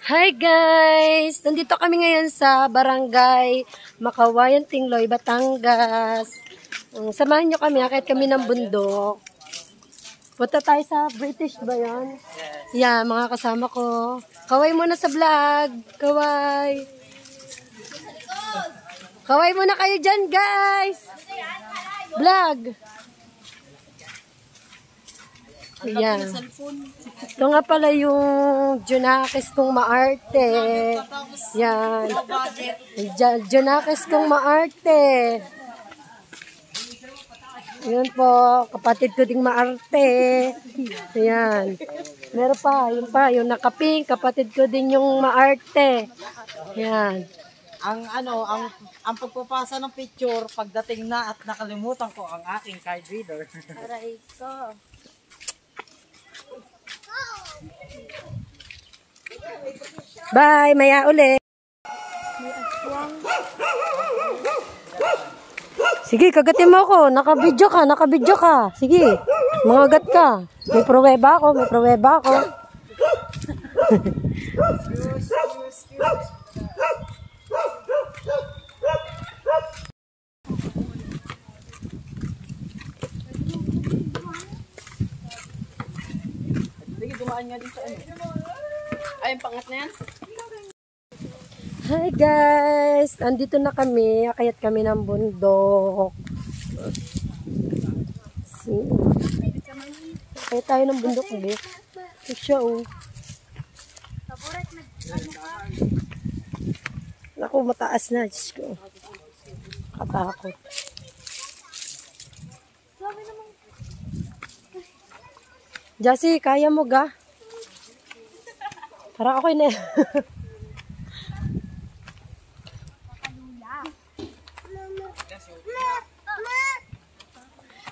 Hi guys! Nandito kami ngayon sa Barangay Makawayan, Tingloy, Batangas. Samahan nyo kami, akit kami ng bundok. Punta tayo sa British ba yun? Yes. Yeah, mga kasama ko. Kaway muna sa vlog. Kaway. Kaway muna kayo dyan guys. Vlog. Yan. Ito nga pala yung Junakis kong maarte. Yan. Junakis kong maarte. Yan po, kapatid ko ding maarte. Yan. Meron pa, yung nakapink, kapatid ko din yung maarte. Yan. Ang pagpapasa ng picture, pagdating na at nakalimutan ko ang aking card reader. Aray ko. Bye, maya uli. Sige, kagatin mo ako. Naka-video ka. Sige, mangagat ka. May pruweba ako. Sige, dumaan nga din sa ano. Ay, pangat na yan. Hi guys! Andito na kami. Akayat kami ng bundok. Akayat tayo ng bundok ulit. Ito siya oh. Naku, mataas na. Diyos ko. Katakot. Jassy, kaya mo ga? Parang ako na.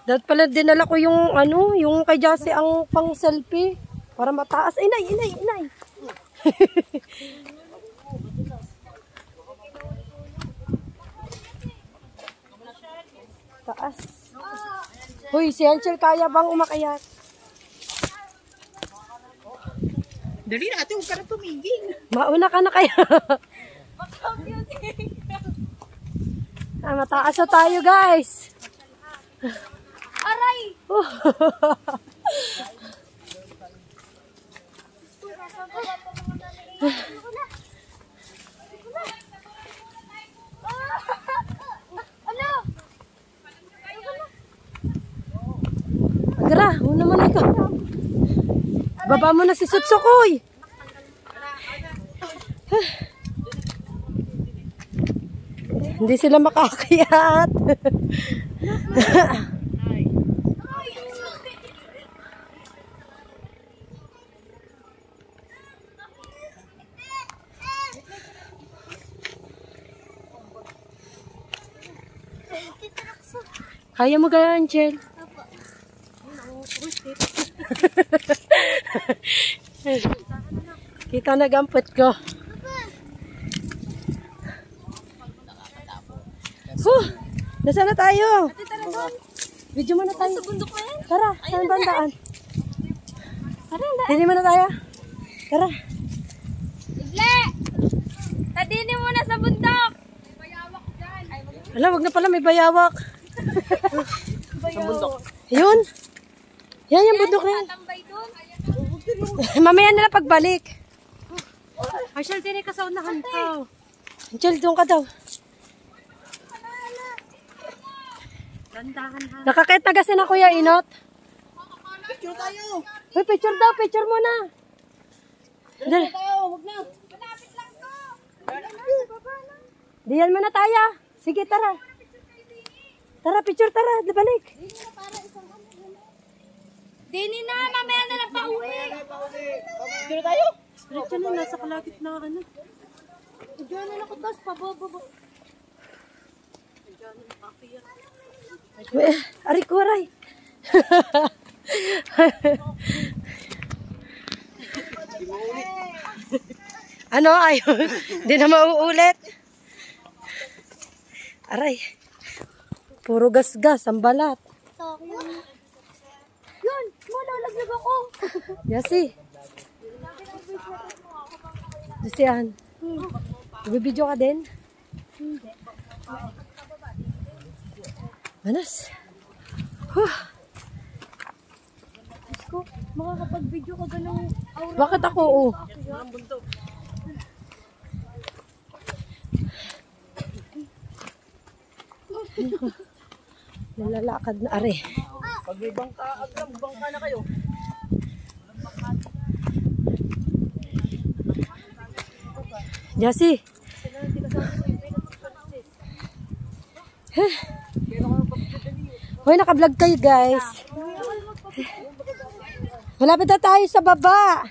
Dapat pala dinala ko yung yung kay Jassy ang pang selfie para mataas. Inay. Taas. Hoy, si Angel kaya bang umakyat? Dali natin, huwag ka na tumigil. Mauna ka na kaya. Mataas na tayo guys. Aray! Agra, una mo na ikaw. Baba mo na si Sutsukoy. Hindi sila makakayat. Kaya mo gaya, Angel? Kita na gampot ko. Nasaan na tayo? Video mo na tayo. Sa bundok na yan? Tara, saan ba ang daan? Dini mo na tayo. Tara. Igle! Tadini mo na sa bundok! May bayawak dyan. Ala, wag na pala, may bayawak. Sa bundok. Yun. Yan yung bundok na yan. Tambay doon. Mamaya nila pagbalik. Marshall, dini ka sa unahan ko. Angel, doon ka daw. Nakakita kasi na Kuya Inot. Picture tayo. Uy, picture daw, picture muna. Picture tayo, huwag na. Malapit lang to. Diyan muna tayo. Sige, tara. Tara, picture, tara. Balik. Dini na, mamaya na lang pauwi. Picture tayo. Diretso na, nasa kalagit na ano. Diyan na ako, tapos pababa. Aray ko, aray. Ano, ayun. Hindi na mauulit. Aray. Puro gas-gas, ang balat. Yun, malalaglag ako. Yasi. Lucian. Nagbibideo ka din? Hindi. Manas. Huh. Ko, makakapag-video ka ganang aura. Bakit ako? Oh. Nalalakad na are. Pag may bangka, bangka na kayo. Jassy. Hoy, naka-vlog kayo guys. Malapit na tayo sa baba.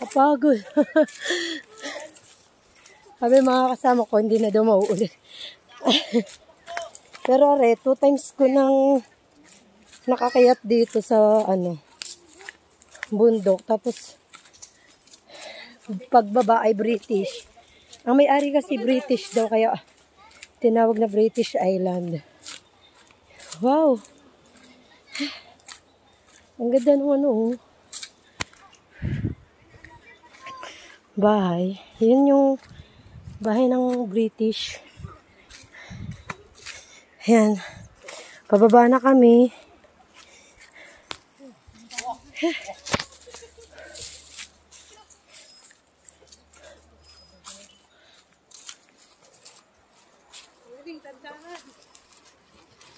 Kapagod. Sabi mga kasama ko, hindi na daw mauulit. Pero are, 2 times ko nang nakakayat dito sa bundok. Tapos pagbaba ay British. Ang may-ari kasi British daw, kaya tinawag na British Island. Wow! Ang ganda ng bahay. Yun yung bahay ng British. Ayan. Pababa na kami.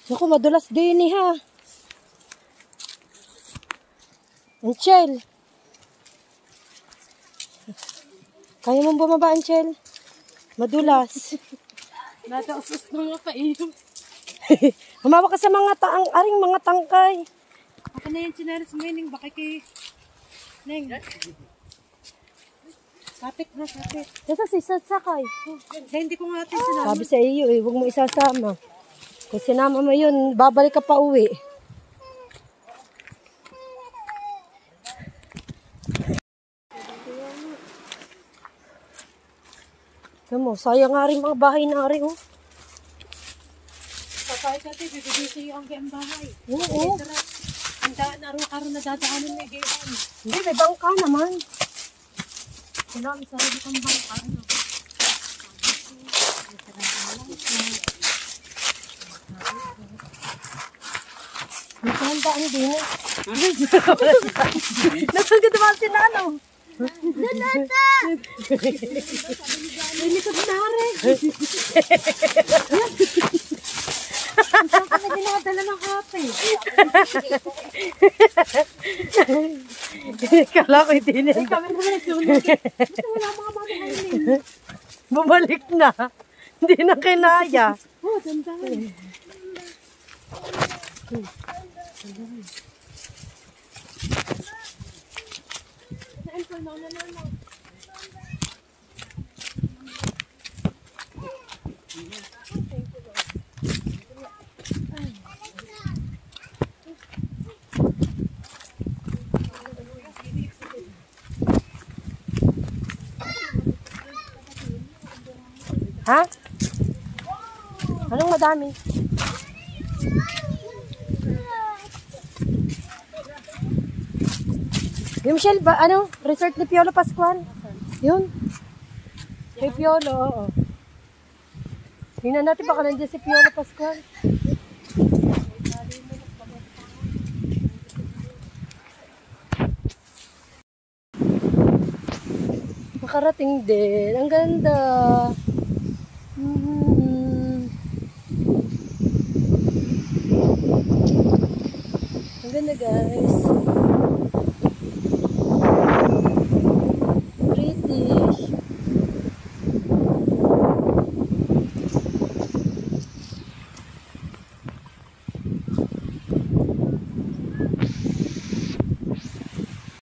Naku, madulas din ha. Anchel. Kaya mong bumaba, Anchel? Madulas. Natausas na nga pa iyo. Humawa ka sa mga aring mga tangkay. Ako na yung sinaris mo yun, baka kay... Neng. Kapit na, kapit. Nasa sisasakay. Hindi ko nga ito sinama. Sabi sa iyo huwag mo isasama. Kung sinama mo yun, babalik ka pa uwi. Alam mo, sayang nga rin mga bahay na rin, oh. Kapay ka ito, bibigay sa iyo ang gayang bahay. Oo. Ang araw-araw na dadaanan may gayaan. Hindi, may bangka naman. Wala, may sarili kang bangka. Nagkahandaan din, eh. Nasaan ka naman si Nano? Danata! May likod na rin. Saan ka na dinadala ng kape? Kala ko hindi niya. Kami naman nagsunod. Basta wala mga bata kayo. Bumalik na. Hindi na kinaya. Oh, dandahan. Ha? Anong madami? Yung Michelle ba, resort ni Piolo Pascual? Yun. Kay Piolo, oo. Tingnan natin baka nandiyan si Piolo Pascual. Nakarating din. Ang ganda. Ang ganda guys.